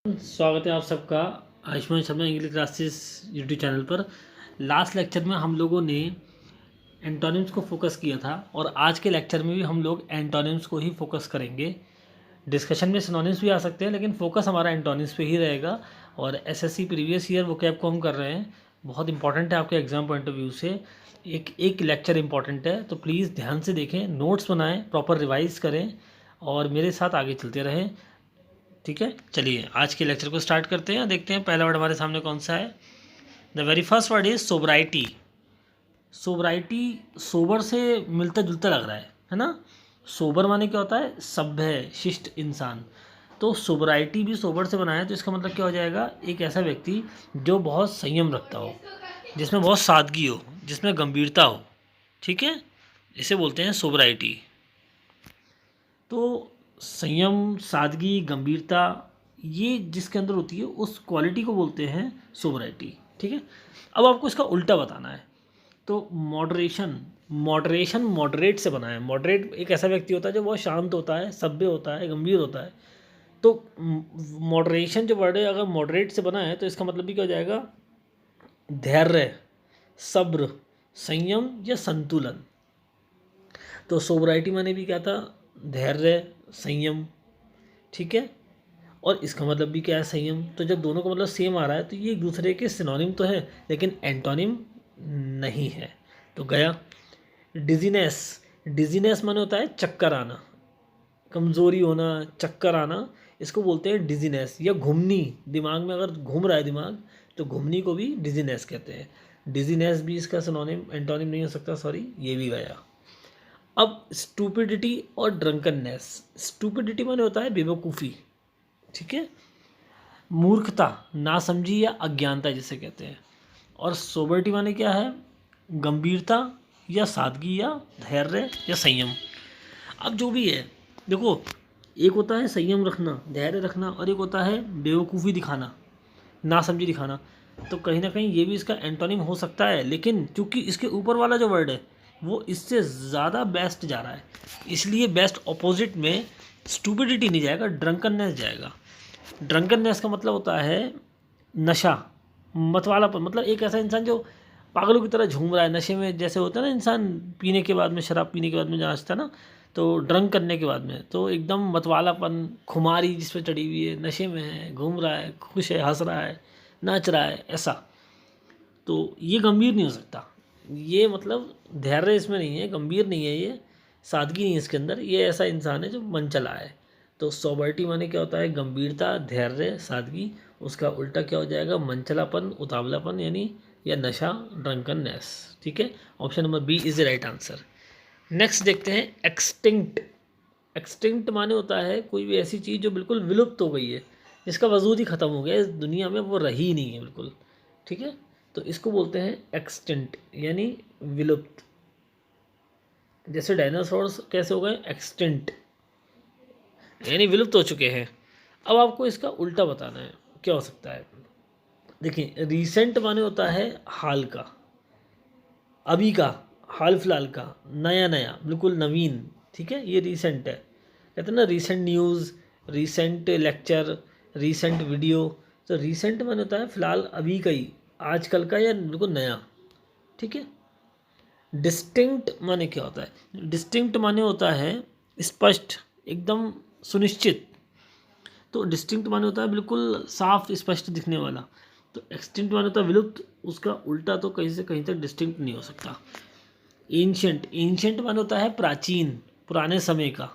स्वागत है आप सबका Ayushman Sharma English classes YouTube channel पर। लास्ट लेक्चर में हम लोगों ने एंटोनिम्स को फोकस किया था और आज के लेक्चर में भी हम लोग एंटोनिम्स को ही फोकस करेंगे। डिस्कशन में सिनोनिम्स भी आ सकते हैं लेकिन फोकस हमारा एंटोनिम्स पे ही रहेगा। और एसएससी प्रीवियस ईयर वोकैब को हम कर रहे हैं, बहुत इंपॉर्टेंट है आपके एग्जाम पॉइंट ऑफ व्यू से। एक एक लेक्चर इंपॉर्टेंट है तो प्लीज़ ध्यान से देखें, नोट्स बनाएं, प्रॉपर रिवाइज करें और मेरे साथ आगे चलते रहें। ठीक है, चलिए आज के लेक्चर को स्टार्ट करते हैं। देखते हैं पहला वर्ड हमारे सामने कौन सा है। The very first word is sobriety. Sobriety sober से मिलता जुलता लग रहा है ना। सोबर माने क्या होता है, सभ्य शिष्ट इंसान। तो सोबराइटी भी सोबर से बना है तो इसका मतलब क्या हो जाएगा, एक ऐसा व्यक्ति जो बहुत संयम रखता हो, जिसमें बहुत सादगी हो, जिसमें गंभीरता हो। ठीक है, इसे बोलते हैं सोबराइटी। तो संयम, सादगी, गंभीरता, ये जिसके अंदर होती है उस क्वालिटी को बोलते हैं सोबराइटी। ठीक है, अब आपको इसका उल्टा बताना है। तो मॉडरेशन, मॉडरेशन मॉडरेट से बना है। मॉडरेट एक ऐसा व्यक्ति होता है जो बहुत शांत होता है, सभ्य होता है, गंभीर होता है। तो मॉडरेशन जो वर्ड है अगर मॉडरेट से बना है तो इसका मतलब भी क्या हो जाएगा, धैर्य, सब्र, संयम या संतुलन। तो सोबराइटी माने भी क्या था, धैर्य, संयम। ठीक है, और इसका मतलब भी क्या है, संयम। तो जब दोनों का मतलब सेम आ रहा है तो ये एक दूसरे के सिनोनिम तो है लेकिन एंटोनिम नहीं है। तो गया डिजीनेस। डिजीनेस माने होता है चक्कर आना, कमज़ोरी होना, चक्कर आना, इसको बोलते हैं डिजीनेस। या घूमनी, दिमाग में अगर घूम रहा है दिमाग तो घूमनी को भी डिजीनेस कहते हैं। डिजीनेस भी इसका सिनोनिम एंटोनिम नहीं हो सकता, सॉरी, ये भी गया। अब स्टूपिडिटी और ड्रंकननेस। स्टूपिडिटी माने होता है बेवकूफ़ी। ठीक है, मूर्खता, नासमझी या अज्ञानता जिसे कहते हैं। और सोबरिटी माने क्या है, गंभीरता या सादगी या धैर्य या संयम। अब जो भी है देखो, एक होता है संयम रखना, धैर्य रखना, और एक होता है बेवकूफ़ी दिखाना, नासमझी दिखाना। तो कहीं ना कहीं ये भी इसका एंटोनिम हो सकता है, लेकिन चूंकि इसके ऊपर वाला जो वर्ड है वो इससे ज़्यादा बेस्ट जा रहा है, इसलिए बेस्ट ऑपोजिट में स्टूपिडिटी नहीं जाएगा, ड्रंकननेस जाएगा। ड्रंकननेस का मतलब होता है नशा, मतवालापन। मतलब एक ऐसा इंसान जो पागलों की तरह झूम रहा है नशे में, जैसे होता है ना इंसान पीने के बाद में, शराब पीने के बाद में नाचता ना, तो ड्रंक करने के बाद में तो एकदम मतवालापन, खुमारी जिस पे चढ़ी हुई है, नशे में है, घूम रहा है, खुश है, हंस रहा है, नाच रहा है, ऐसा। तो ये गंभीर नहीं हो सकता। ये मतलब धैर्य इसमें नहीं है, गंभीर नहीं है, ये सादगी नहीं है इसके अंदर। ये ऐसा इंसान है जो मन चला है। तो सोबरिटी माने क्या होता है, गंभीरता, धैर्य, सादगी। उसका उल्टा क्या हो जाएगा, मनचलापन, उतावलापन, यानी या नशा, ड्रंकननेस। ठीक है, option number B is the right answer. Next देखते हैं एक्सटिंक्ट। एक्सटिंक्ट माने होता है कोई भी ऐसी चीज़ जो बिल्कुल विलुप्त हो गई है, जिसका वजूद ही ख़त्म हो गया इस दुनिया में, वो रही ही नहीं है बिल्कुल। ठीक है, तो इसको बोलते हैं एक्सटिंक्ट, यानी विलुप्त। जैसे डायनासोर्स कैसे हो गए, एक्सटिंक्ट, यानी विलुप्त हो चुके हैं। अब आपको इसका उल्टा बताना है, क्या हो सकता है। देखिए, रिसेंट माने होता है हाल का, अभी का, हाल फिलहाल का, नया नया, बिल्कुल नवीन। ठीक है, ये रिसेंट है। कहते हैं ना recent news, recent lecture, recent video. तो रिसेंट माने होता है फिलहाल, अभी का ही, आजकल का या बिल्कुल नया। ठीक है, डिस्टिंक्ट माने क्या होता है, डिस्टिंक्ट माने होता है स्पष्ट, एकदम सुनिश्चित। तो डिस्टिंक्ट माने होता है बिल्कुल साफ स्पष्ट दिखने वाला। तो एक्सटिंक्ट माने होता है विलुप्त, उसका उल्टा तो कहीं से कहीं तक डिस्टिंक्ट नहीं हो सकता। एंशियंट, एंशियंट माने होता है प्राचीन, पुराने समय का।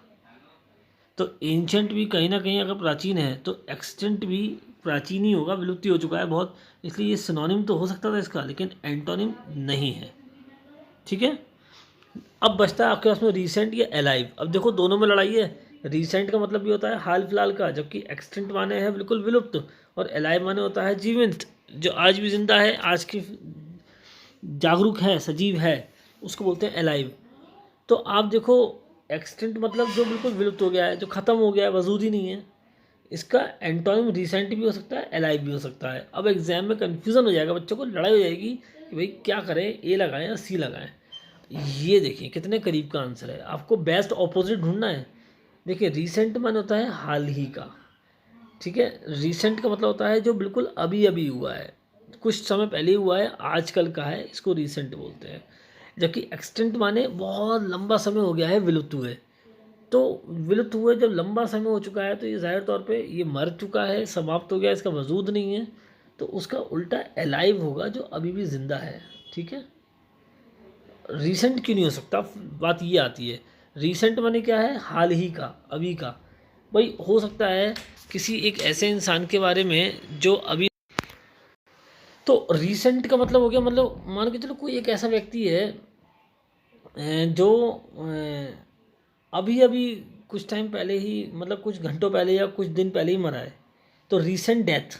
तो एंशियंट भी कहीं ना कहीं अगर प्राचीन है तो एक्सटेंट भी प्राचीन ही होगा, विलुप्ति हो चुका है बहुत, इसलिए ये सिनोनिम तो हो सकता था इसका, लेकिन एंटोनिम नहीं है। ठीक है, अब बचता है आपके पास में रिसेंट या अलाइव। अब देखो दोनों में लड़ाई है। रिसेंट का मतलब भी होता है हाल फिलहाल का, जबकि एक्सटेंट माने है बिल्कुल विलुप्त, और अलाइव माने होता है जीवंत, जो आज भी जिंदा है, आज की जागरूक है, सजीव है, उसको बोलते हैं अलाइव। तो आप देखो, एक्सटेंट मतलब जो बिल्कुल विलुप्त हो गया है, जो ख़त्म हो गया है, वजूद ही नहीं है। इसका एंटोनिम रिसेंट भी हो सकता है, अलाइव भी हो सकता है। अब एग्जाम में कन्फ्यूज़न हो जाएगा, बच्चों को लड़ाई हो जाएगी कि भाई क्या करें, ए लगाएं या सी लगाएं। ये देखिए कितने करीब का आंसर है, आपको बेस्ट ऑपोजिट ढूंढना है। देखिए, रिसेंट मान होता है हाल ही का, ठीक है। रिसेंट का मतलब होता है जो बिल्कुल अभी अभी हुआ है, कुछ समय पहले हुआ है, आजकल का है, इसको रिसेंट बोलते हैं। जबकि एक्सटेंट माने बहुत लंबा समय हो गया है विलुप्त हुए। तो विलुप्त हुए जब लंबा समय हो चुका है तो ये ज़ाहिर तौर पे ये मर चुका है, समाप्त हो गया, इसका वजूद नहीं है। तो उसका उल्टा अलाइव होगा, जो अभी भी ज़िंदा है। ठीक है। रीसेंट क्यों नहीं हो सकता, बात ये आती है। रीसेंट माने क्या है, हाल ही का, अभी का। भाई हो सकता है किसी एक ऐसे इंसान के बारे में जो अभी, तो रीसेंट का मतलब हो गया, मतलब मान के चलो कोई एक ऐसा व्यक्ति है जो अभी अभी कुछ टाइम पहले ही, मतलब कुछ घंटों पहले या कुछ दिन पहले ही मरा है, तो रीसेंट डेथ।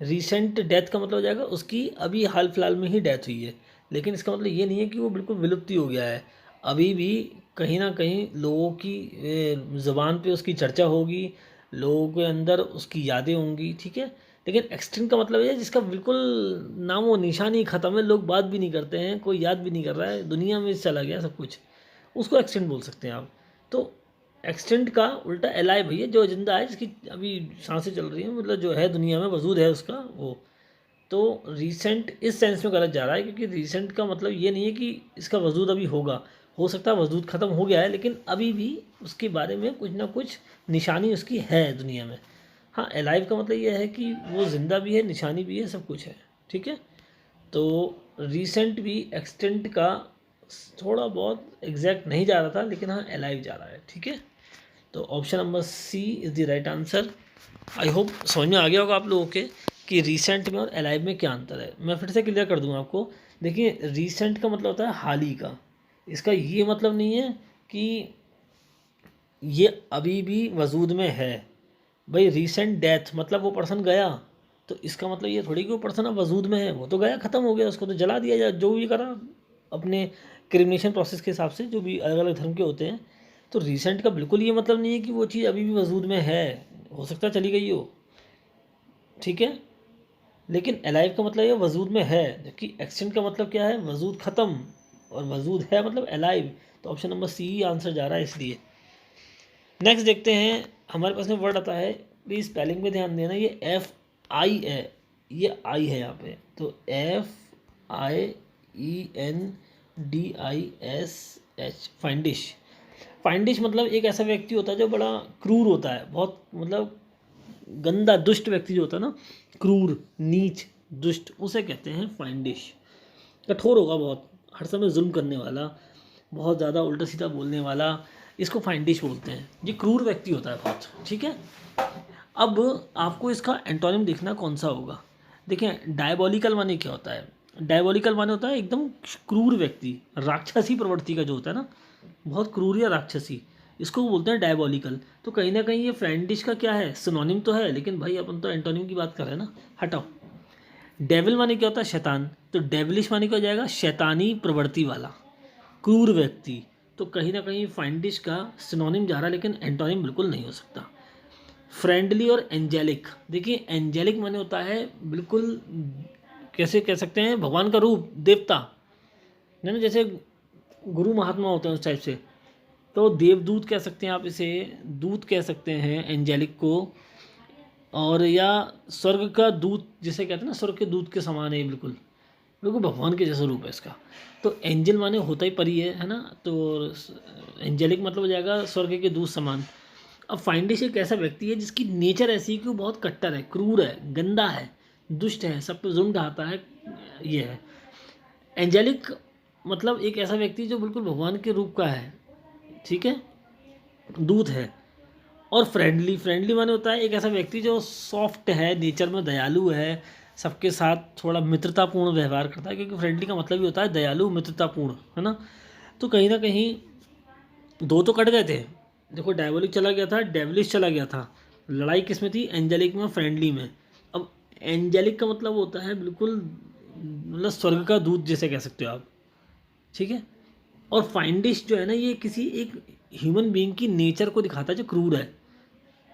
रीसेंट डेथ का मतलब हो जाएगा उसकी अभी हाल फिलहाल में ही डेथ हुई है। लेकिन इसका मतलब ये नहीं है कि वो बिल्कुल विलुप्ति हो गया है। अभी भी कहीं ना कहीं लोगों की ज़ुबान पे उसकी चर्चा होगी, लोगों के अंदर उसकी यादें होंगी। ठीक है। लेकिन एक्सटिंक्ट का मतलब ये है जिसका बिल्कुल नामो निशान ही ख़त्म है, लोग बात भी नहीं करते हैं, कोई याद भी नहीं कर रहा है, दुनिया में चला गया सब कुछ, उसको एक्सटेंट बोल सकते हैं आप। तो एक्सटेंट का उल्टा अलाइव भैया, जो जिंदा है, जिसकी अभी सांसें चल रही हैं, मतलब जो है दुनिया में वजूद है उसका वो। तो रिसेंट इस सेंस में गलत जा रहा है, क्योंकि रिसेंट का मतलब ये नहीं है कि इसका वजूद अभी होगा, हो सकता है वजूद ख़त्म हो गया है लेकिन अभी भी उसके बारे में कुछ ना कुछ निशानी उसकी है दुनिया में। हाँ, अलाइव का मतलब ये है कि वो ज़िंदा भी है, निशानी भी है, सब कुछ है। ठीक है। तो रिसेंट भी एक्सटेंट का थोड़ा बहुत एग्जैक्ट नहीं जा रहा था, लेकिन हाँ अलाइव जा रहा है। ठीक है। तो option number C is the right answer. I hope समझ में आ गया होगा आप लोगों के कि रीसेंट में और अलाइव में क्या अंतर है। मैं फिर से क्लियर कर दूंगा आपको। देखिए, रीसेंट का मतलब होता है हाल ही का। इसका ये मतलब नहीं है कि ये अभी भी वजूद में है। भाई रीसेंट डेथ मतलब वो पर्सन गया, तो इसका मतलब ये थोड़ी कि वो पर्सन अब वजूद में है, वो तो गया, ख़त्म हो गया, उसको तो जला दिया जाए, जो भी करा अपने क्रिमिनेशन प्रोसेस के हिसाब से, जो भी अलग अलग धर्म के होते हैं। तो रिसेंट का बिल्कुल ये मतलब नहीं है कि वो चीज़ अभी भी वजूद में है, हो सकता है चली गई हो। ठीक है। लेकिन अलाइव का मतलब ये वजूद में है, जबकि एक्सटेंट का मतलब क्या है, वजूद ख़त्म, और वजूद है मतलब अलाइव। तो ऑप्शन नंबर सी ही आंसर जा रहा है इसलिए। नेक्स्ट देखते हैं, हमारे पास में वर्ड आता है, प्लीज़ स्पेलिंग पे ध्यान देना, ये एफ आई है, ये आई है यहाँ पे, तो F I E N D I S H, fiendish. Fiendish मतलब एक ऐसा व्यक्ति होता है जो बड़ा क्रूर होता है, बहुत मतलब गंदा दुष्ट व्यक्ति जो होता है ना, क्रूर नीच दुष्ट, उसे कहते हैं फाइंडिश। कठोर होगा बहुत, हर समय जुल्म करने वाला, बहुत ज़्यादा उल्टा सीधा बोलने वाला, इसको फाइंडिश बोलते हैं। ये क्रूर व्यक्ति होता है बहुत। ठीक है। अब आपको इसका एंटोनिम देखना कौन सा होगा। देखिए, डायबोलिकल माने क्या होता है। डायबोलिकल माने होता है एकदम क्रूर व्यक्ति, राक्षसी प्रवृत्ति का जो होता है ना, बहुत क्रूर या राक्षसी, इसको बोलते हैं डायबोलिकल। तो कहीं ना कहीं ये फ्रेंडिश का क्या है, सिनोनिम तो है, लेकिन भाई अपन तो एंटोनिम की बात कर रहे हैं ना, हटाओ। डेविल माने क्या होता है, शैतान, तो डेविलिश माने क्या हो जाएगा, शैतानी प्रवृत्ति वाला, क्रूर व्यक्ति। तो कहीं ना कहीं फाइंडिश का सिनोनिम जा रहा है, लेकिन एंटोनिम बिल्कुल नहीं हो सकता। फ्रेंडली और एंजेलिक, देखिए एंजेलिक माने होता है बिल्कुल, कैसे कह सकते हैं, भगवान का रूप, देवता, है ना, जैसे गुरु महात्मा होते हैं उस टाइप से। तो देवदूत कह सकते हैं आप इसे, दूत कह सकते हैं एंजेलिक को, और या स्वर्ग का दूत जिसे कहते हैं ना, स्वर्ग के दूत के समान है बिल्कुल, बिल्कुल भगवान के जैसा रूप है इसका। तो एंजल माने होता ही परी है ना, तो एंजेलिक मतलब हो जाएगा स्वर्ग के दूत समान। अब फाइंडिश एक ऐसा व्यक्ति है जिसकी नेचर ऐसी है कि वो बहुत कट्टर है, क्रूर है, गंदा है, दुष्ट है, सब पे जुल्म ढाता है, ये है। एंजेलिक मतलब एक ऐसा व्यक्ति जो बिल्कुल भगवान के रूप का है। ठीक है, दूत है। और फ्रेंडली, फ्रेंडली माने होता है एक ऐसा व्यक्ति जो सॉफ्ट है, नेचर में दयालु है, सबके साथ थोड़ा मित्रतापूर्ण व्यवहार करता है, क्योंकि फ्रेंडली का मतलब ही होता है दयालु, मित्रतापूर्ण, है ना। तो कहीं ना कहीं दो तो कट गए थे। देखो, डायबोलिक चला गया था, डेविलिश चला गया था, लड़ाई किस में थी, एंजेलिक में, फ्रेंडली में। अब एंजेलिक का मतलब होता है बिल्कुल, मतलब स्वर्ग का दूत जैसे कह सकते हो आप। ठीक है। और फाइंडिश जो है ना, ये किसी एक ह्यूमन बीइंग की नेचर को दिखाता है जो क्रूर है।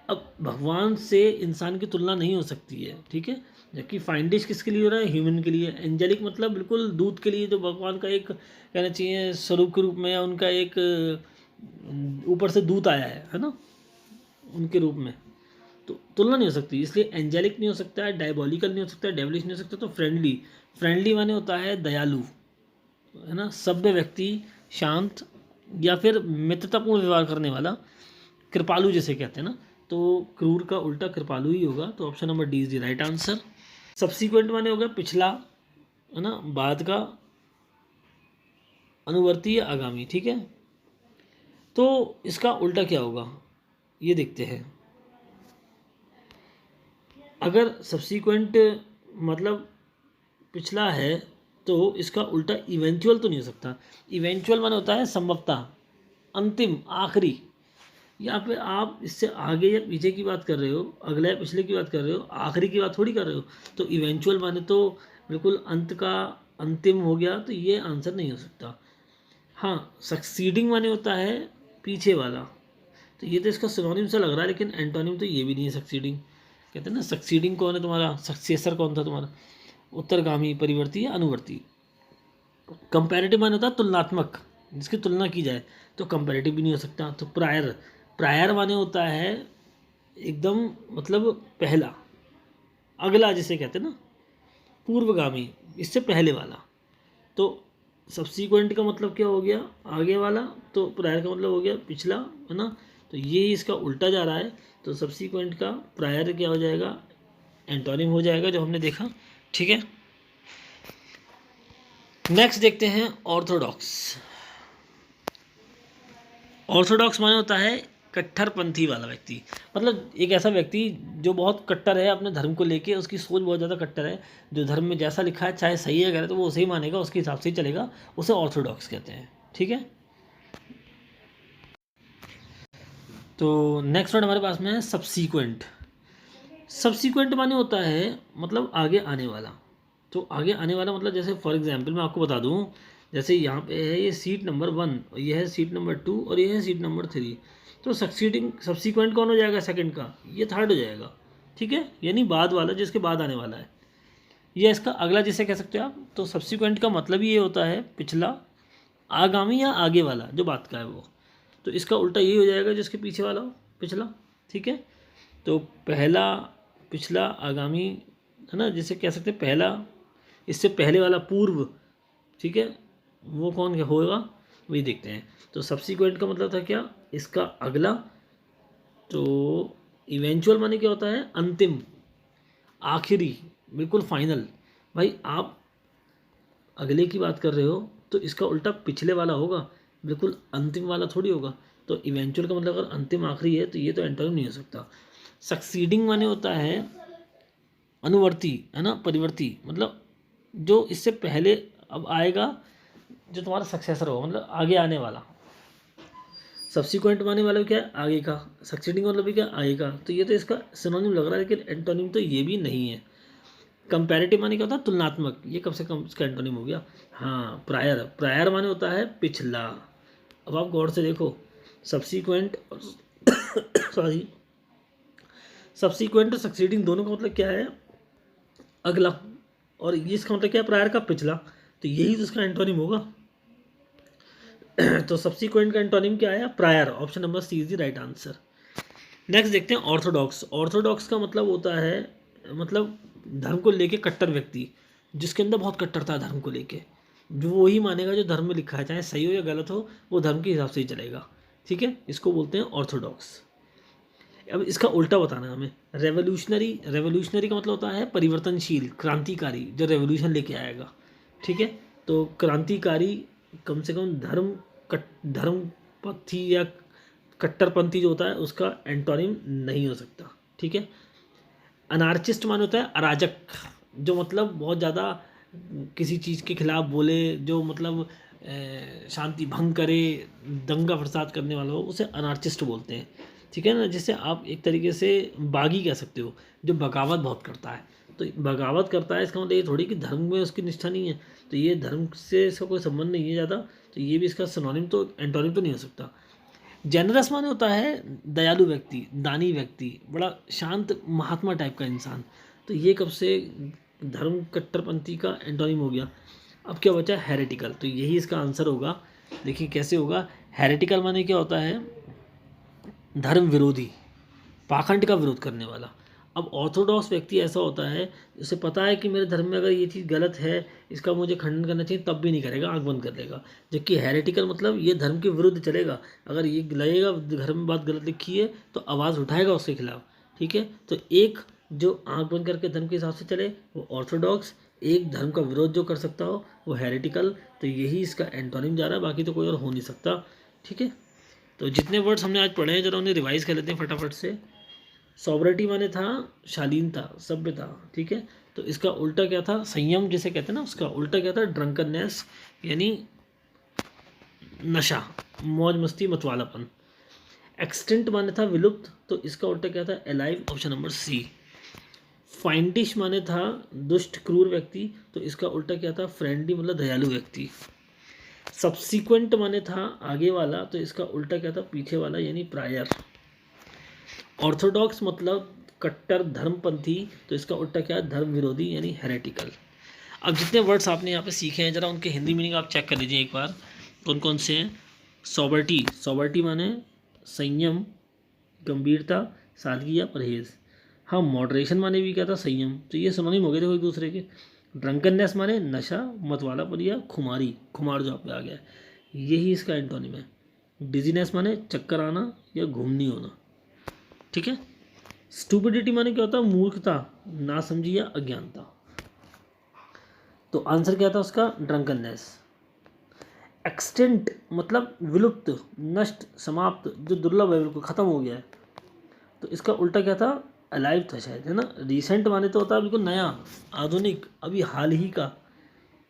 अब भगवान से इंसान की तुलना नहीं हो सकती है। ठीक है। जबकि फाइंडिश किसके लिए हो रहा है, ह्यूमन के लिए। एंजेलिक मतलब बिल्कुल दूत के लिए, जो भगवान का एक कहना चाहिए स्वरूप के रूप में, या उनका एक ऊपर से दूत आया है ना, उनके रूप में। तो तुलना नहीं हो सकती, इसलिए एंजेलिक नहीं हो सकता है, डायबॉलिकल नहीं हो सकता है, डेविलिश नहीं हो सकता, तो फ्रेंडली। फ्रेंडली माने होता है दयालु, है ना, सभ्य व्यक्ति, शांत, या फिर मित्रतापूर्ण व्यवहार करने वाला, कृपालु जिसे कहते हैं ना, तो क्रूर का उल्टा कृपालु ही होगा, तो option number D is the right answer. Subsequent माने होगा पिछला, है ना, बाद का, अनुवर्ती या आगामी, ठीक है। तो इसका उल्टा क्या होगा ये देखते हैं। अगर सब्सीक्वेंट मतलब पिछला है तो इसका उल्टा इवेंचुअल तो नहीं हो सकता। इवेंचुअल माने होता है संभवतः, अंतिम, आखिरी। यहाँ पे आप इससे आगे या पीछे की बात कर रहे हो, अगले या पिछले की बात कर रहे हो, आखिरी की बात थोड़ी कर रहे हो। तो इवेंचुअल माने तो बिल्कुल अंत का, अंतिम हो गया, तो ये आंसर नहीं हो सकता। हाँ, सक्सीडिंग माने होता है पीछे वाला, तो ये तो इसका सिनोनिम सा लग रहा है, लेकिन एंटोनिम तो ये भी नहीं है सक्सीडिंग। कहते हैं ना सक्सीडिंग कौन है तुम्हारा, सक्सेसर कौन था तुम्हारा, उत्तरगामी, परिवर्ती या अनुवर्ती। कंपैरेटिव माने होता है तुलनात्मक, जिसकी तुलना की जाए, तो कंपैरेटिव भी नहीं हो सकता। तो प्रायर, प्रायर माने होता है एकदम मतलब पहला, अगला जिसे कहते हैं ना, पूर्वगामी, इससे पहले वाला। तो सब्सीक्वेंट का मतलब क्या हो गया, आगे वाला, तो प्रायर का मतलब हो गया पिछला, है ना। तो ये इसका उल्टा जा रहा है, तो सब्सीक्वेंट का प्रायर क्या हो जाएगा, एंटोनिम हो जाएगा, जो हमने देखा, ठीक है। नेक्स्ट देखते हैं ऑर्थोडॉक्स। ऑर्थोडॉक्स माने होता है कट्टरपंथी वाला व्यक्ति, मतलब एक ऐसा व्यक्ति जो बहुत कट्टर है अपने धर्म को लेके, उसकी सोच बहुत ज़्यादा कट्टर है, जो धर्म में जैसा लिखा है चाहे सही है गलत तो वो उसे ही मानेगा, उसके हिसाब से ही चलेगा, उसे ऑर्थोडॉक्स कहते हैं, ठीक है। तो नेक्स्ट वर्ड हमारे पास में है सब्सीक्वेंट। सब्सीक्वेंट माने होता है मतलब आगे आने वाला। तो आगे आने वाला मतलब जैसे फॉर एग्जांपल मैं आपको बता दूं, जैसे यहाँ पे है ये सीट नंबर 1, और ये है सीट नंबर 2, और ये है सीट नंबर 3। तो सक्सीडिंग सब्सीक्वेंट कौन हो जाएगा सेकंड का, ये थर्ड हो जाएगा, ठीक है, यानी बाद वाला जिसके बाद आने वाला है, ये इसका अगला जिसे कह सकते हो आप। तो सब्सीक्वेंट का मतलब ये होता है पिछला, आगामी या आगे वाला जो बात का है वो। तो इसका उल्टा यही हो जाएगा जिसके पीछे वाला हो, पिछला, ठीक है। तो पहला, पिछला, आगामी, है ना, जिसे कह सकते हैं पहला, इससे पहले वाला पूर्व, ठीक है, वो कौन होगा वही देखते हैं। तो सब्सीक्वेंट का मतलब था क्या, इसका अगला। तो इवेंचुअल माने क्या होता है, अंतिम, आखिरी, बिल्कुल फाइनल। भाई आप अगले की बात कर रहे हो तो इसका उल्टा पिछले वाला होगा, बिल्कुल अंतिम वाला थोड़ी होगा। तो इवेंचुअल का मतलब अगर अंतिम आखिरी है तो ये तो एंटोनिम नहीं हो सकता। सक्सीडिंग माने होता है अनुवर्ती, है ना, परिवर्ती, मतलब जो इससे पहले अब आएगा, जो तुम्हारा सक्सेसर होगा, मतलब आगे आने वाला। सब्सिक्वेंट माने वाला क्या है, आगे का। सक्सीडिंग मतलब भी क्या, आगे का। तो ये तो इसका सिनोनिम लग रहा है, लेकिन एंटोनिम तो ये भी नहीं है। कंपैरेटिव माने क्या होता है, तुलनात्मक, ये कब से कम इसका एंटोनिम हो गया। हाँ, प्रायर, प्रायर माने होता है पिछला। अब आप गौर से देखो, सब्सीक्वेंट सॉरी, सब्सीक्वेंट और सक्सीडिंग दोनों का मतलब क्या है, अगला, और ये इसका मतलब क्या है, प्रायर का पिछला। तो यही तो इसका एंटोनिम होगा। तो सब्सीक्वेंट का एंटोनिम क्या आया, prior. Option number C is the right answer. Next देखते हैं ऑर्थोडॉक्स। ऑर्थोडॉक्स का मतलब होता है मतलब धर्म को लेके कट्टर व्यक्ति, जिसके अंदर बहुत कट्टरता है धर्म को लेके, जो वही मानेगा जो धर्म में लिखा है, चाहे सही हो या गलत हो, वो धर्म के हिसाब से ही चलेगा, ठीक है। इसको बोलते हैं ऑर्थोडॉक्स। अब इसका उल्टा बताना है हमें, रेवोल्यूशनरी। रेवोल्यूशनरी का मतलब होता है परिवर्तनशील, क्रांतिकारी, जो रेवोल्यूशन लेके आएगा, ठीक है। तो क्रांतिकारी, कम से कम धर्मपंथी या कट्टरपंथी जो होता है उसका एंटोनिम नहीं हो सकता, ठीक है। अनार्चिस्ट मान होता है अराजक, जो मतलब बहुत ज़्यादा किसी चीज़ के खिलाफ बोले, जो मतलब शांति भंग करे, दंगा फसाद करने वाला हो, उसे अनार्चिस्ट बोलते हैं, ठीक है ना। जिससे आप एक तरीके से बागी कह सकते हो, जो बगावत बहुत करता है। तो बगावत करता है इसका मतलब ये थोड़ी कि धर्म में उसकी निष्ठा नहीं है, तो ये धर्म से इसका कोई संबंध नहीं है ज़्यादा, तो ये भी इसका सिनोनिम तो एंटोनिम तो नहीं हो सकता। जेनरस माने होता है दयालु व्यक्ति, दानी व्यक्ति, बड़ा शांत महात्मा टाइप का इंसान। तो ये कब से धर्म कट्टरपंथी का एंटोनिम हो गया। अब क्या बचा, हेरेटिकल। तो यही इसका आंसर होगा। देखिए कैसे होगा, हेरेटिकल माने क्या होता है, धर्म विरोधी, पाखंड का विरोध करने वाला। अब ऑर्थोडॉक्स व्यक्ति ऐसा होता है, उसे पता है कि मेरे धर्म में अगर ये चीज़ गलत है, इसका मुझे खंडन करना चाहिए, तब भी नहीं करेगा, आंख बंद कर लेगा। जबकि हेरेटिकल मतलब ये धर्म के विरुद्ध चलेगा, अगर ये लगेगा धर्म में बात गलत लिखी है तो आवाज़ उठाएगा उसके खिलाफ। ठीक है, तो एक जो आंख बंद करके धर्म के हिसाब से चले वो ऑर्थोडॉक्स, एक धर्म का विरोध जो कर सकता हो वो हेरेटिकल। तो यही इसका एंटोनिम जा रहा है, बाकी तो कोई और हो नहीं सकता। ठीक है, तो जितने वर्ड्स हमने आज पढ़े हैं जरा उन्हें रिवाइज कर लेते हैं फटाफट से। सॉबरिटी माने था शालीनता, सभ्यता। ठीक है, तो इसका उल्टा क्या था, संयम जिसे कहते हैं ना, उसका उल्टा क्या था, ड्रंकननेस यानी नशा, मौज मस्ती, मतवालापन। एक्सटिंक्ट माने था विलुप्त, तो इसका उल्टा क्या था, एलाइव, ऑप्शन नंबर सी। फाइंडिश माने था दुष्ट क्रूर व्यक्ति, तो इसका उल्टा क्या था, फ्रेंडली मतलब दयालु व्यक्ति। सब्सिक्वेंट माने था आगे वाला, तो इसका उल्टा क्या था, पीछे वाला यानी प्रायर। ऑर्थोडॉक्स मतलब कट्टर धर्मपंथी, तो इसका उल्टा क्या है, धर्म विरोधी यानी हेरेटिकल। अब जितने वर्ड्स आपने यहाँ पे सीखे हैं जरा उनके हिंदी मीनिंग आप चेक कर लीजिए एक बार, कौन कौन से हैं। सॉबर्टी, सॉबर्टी माने संयम, गंभीरता, सादगी या परहेज। हाँ, मॉडरेशन माने भी क्या था, संयम, तो ये सिनोनिम हो गए थे एक दूसरे के। ड्रंकननेस माने नशा, मतवालापन या खुमारी, खुमार जो आप पे आ गया है, यही इसका एंटोनिम है। डिजीनेस माने चक्कर आना या घूमनी होना। ठीक है, स्टूपिडिटी माने क्या होता है, मूर्खता, नासमझी या अज्ञानता। तो आंसर क्या था उसका, ड्रंकननेस। एक्सटेंट मतलब विलुप्त, नष्ट, समाप्त, जो दुर्लभ है बिल्कुल खत्म हो गया है, तो इसका उल्टा क्या था, अलाइव था शायद, है ना। रिसेंट माने तो होता है बिल्कुल नया, आधुनिक, अभी हाल ही का,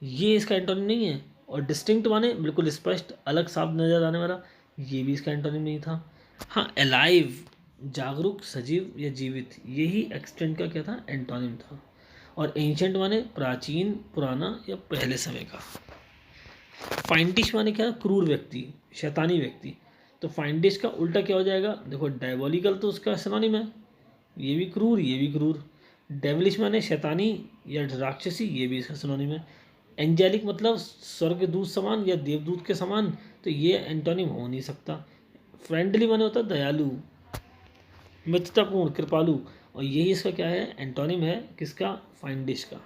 ये इसका एंटोनिम नहीं है। और डिस्टिंक्ट माने बिल्कुल स्पष्ट, अलग साफ नजर आने वाला, ये भी इसका एंटोनिम नहीं था। हाँ, अलाइव जागरूक, सजीव या जीवित, यही एक्सटेंट का क्या था, एंटोनिम था। और एंशंट माने प्राचीन, पुराना या पहले समय का। फाइंडिश माने क्या, क्रूर व्यक्ति, शैतानी व्यक्ति, तो फाइंडिश का उल्टा क्या हो जाएगा, देखो डायबोलिकल तो उसका सिनोनिम है, ये भी क्रूर, ये भी क्रूर। डेविलिश माने शैतानी या राक्षसी, ये भी इसका सिनोनिम है। एंजेलिक मतलब स्वर्गदूत समान या देवदूत के समान, तो ये एंटोनिम हो नहीं सकता। फ्रेंडली माने होता है दयालु, मित्रतापूर्ण, कृपालु, और यही इसका क्या है, एंटोनिम है किसका, फाइंडिश का।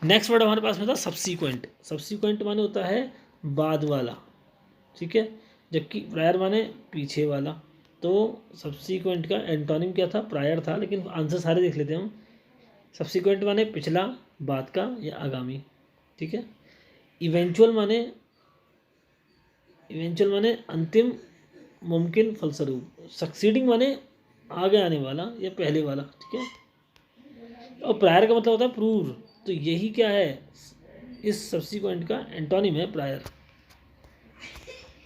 नेक्स्ट वर्ड हमारे पास में था सब्सीक्वेंट। सब्सीक्वेंट माने होता है बाद वाला। ठीक है, जबकि प्रायर माने पीछे वाला। तो सब्सीक्वेंट का एंटोनिम क्या था, प्रायर था, लेकिन आंसर सारे देख लेते हैं हम। सब्सीक्वेंट माने पिछला, बाद का या आगामी। ठीक है, इवेंचुअल माने अंतिम, मुमकिन, फलस्वरूप। सक्सीडिंग माने आगे आने वाला या पहले वाला। ठीक है, और प्रायर का मतलब होता है प्रूव, तो यही क्या है, इस सब्सीक्वेंट का एंटोनिम है प्रायर।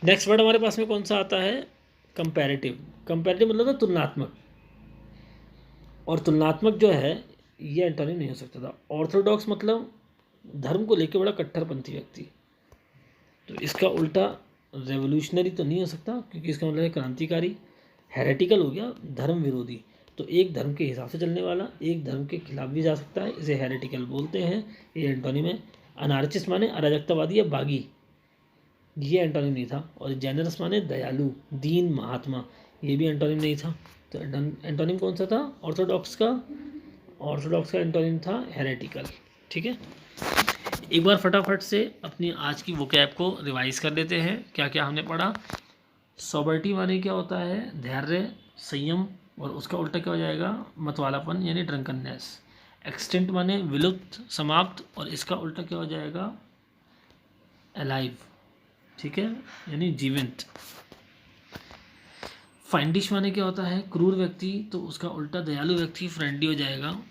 नेक्स्ट वर्ड हमारे पास में कौन सा आता है, कंपैरेटिव। कंपैरेटिव मतलब था तुलनात्मक, और तुलनात्मक जो है ये एंटोनिम नहीं हो सकता था। ऑर्थोडॉक्स मतलब धर्म को लेकर बड़ा कट्टरपंथी व्यक्ति, तो इसका उल्टा रेवोल्यूशनरी तो नहीं हो सकता क्योंकि इसका मतलब है क्रांतिकारी। हेरेटिकल हो गया धर्म विरोधी, तो एक धर्म के हिसाब से चलने वाला, एक धर्म के खिलाफ भी जा सकता है, इसे हेरेटिकल बोलते हैं, ये एंटोनिम है। अनार्चिस्ट माने अराजकतावादी या बागी, ये एंटोनिम नहीं था। और जेनरस माने दयालु, दीन, महात्मा, ये भी एंटोनिम नहीं था। तो एंटोनिम कौन सा था, ऑर्थोडॉक्स का, ऑर्थोडॉक्स का एंटोनिम था हेरेटिकल। ठीक है, एक बार फटाफट से अपनी आज की वोकैब को रिवाइज कर लेते हैं, क्या क्या हमने पढ़ा। सॉबर्टी माने क्या होता है, धैर्य, संयम, और उसका उल्टा क्या हो जाएगा, मतवालापन यानी ड्रंकननेस। एक्सटिंक्ट माने विलुप्त, समाप्त, और इसका उल्टा क्या हो जाएगा, अलाइव। ठीक है, यानी जीवंत। फाइंडिश माने क्या होता है, क्रूर व्यक्ति, तो उसका उल्टा दयालु व्यक्ति, फ्रेंडली हो जाएगा।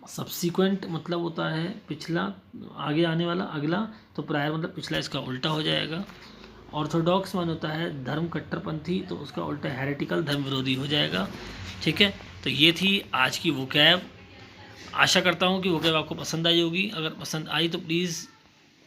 सब्सीक्वेंट मतलब होता है पिछला, आगे आने वाला, अगला, तो प्रायर मतलब पिछला, इसका उल्टा हो जाएगा। ऑर्थोडॉक्स मान होता है धर्म कट्टरपंथी, तो उसका उल्टा हेरेटिकल, धर्म विरोधी हो जाएगा। ठीक है, तो ये थी आज की वोकैब। आशा करता हूँ कि वोकैब आपको पसंद आई होगी। अगर पसंद आई तो प्लीज़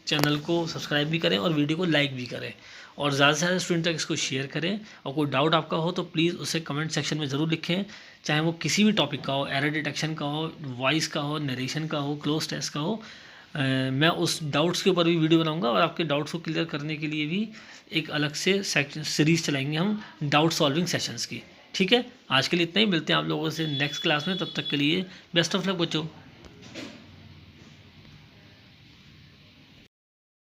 चैनल को सब्सक्राइब भी करें और वीडियो को लाइक भी करें, और ज़्यादा से ज़्यादा स्टूडेंट तक इसको शेयर करें। और कोई डाउट आपका हो तो प्लीज़ उसे कमेंट सेक्शन में ज़रूर लिखें, चाहे वो किसी भी टॉपिक का हो, एरर डिटेक्शन का हो, वॉइस का हो, नरेशन का हो, क्लोज टेस्ट का हो। मैं उस डाउट्स के ऊपर भी वीडियो बनाऊंगा, और आपके डाउट्स को क्लियर करने के लिए भी एक अलग से सेक्शन सीरीज़ चलाएंगे हम, डाउट सॉल्विंग सेशंस की। ठीक है, आज के लिए इतना ही, मिलते हैं आप लोगों से नेक्स्ट क्लास में, तब तक के लिए बेस्ट ऑफ लक बच्चों।